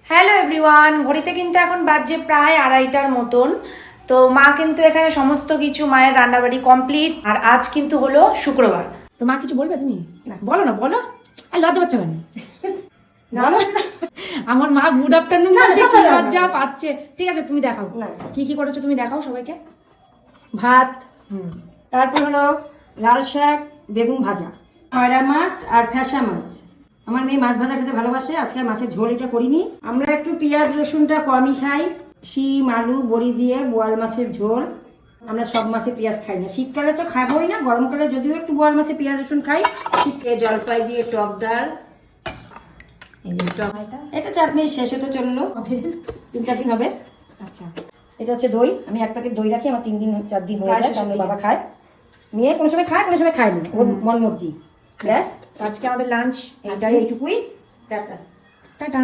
Hello everyone, ঘড়িতে কিন্তু এখন বাজছে প্রায় 2:30টার মতন। তো মা কিন্তু এখানে সমস্ত কিছু মায়ের রান্নাবাড়ি কমপ্লিট। আর আজ কিন্তু হলো শুক্রবার। তো মা কিছু বলবে তুমি? না বলো না, বলো। আর লজ্জা পাচ্ছ কেন? বলো। আমার মা গুড আফটারনুন বলতে কি লজ্জা পাচ্ছে। ঠিক আছে, তুমি দেখাও কি কি করেছো, তুমি দেখাও সবাইকে। ভাত, তারপর হলো লাল শাক, বেগুন ভাজা, খয়রা মাছ আর ফ্যাসা মাছ। আমার মেয়ে মাছ ভাজা খেতে ভালোবাসে, আজকে আর মাছের ঝোল এটা করিনি। আমরা একটু পেঁয়াজ রসুনটা কমই খাই। শিম আলু বড়ি দিয়ে বোয়াল মাছের ঝোল। আমরা সব মাছে পেঁয়াজ খাই না, শীতকালে তো খাবোই না, গরমকালে যদিও একটু বোয়াল মাছে পেঁয়াজ রসুন খাই। শীতকালে জলপাই দিয়ে টক ডাল, এই যে টক, এটা চাটনি শেষ হতে চললো, 3-4 দিন হবে। আচ্ছা, এটা হচ্ছে দই। আমি 1 প্যাকেট দই রাখি, আমার 3-4 দিন হয়ে যায়। তাহলে বাবা খায়, মেয়ে কোনো সময় খায় কোনো সময় খায় না, ওর মন মর্জি। ব্যাস, আজকে আমাদের লাঞ্চ এইটুকুই। টাটা। টাটা।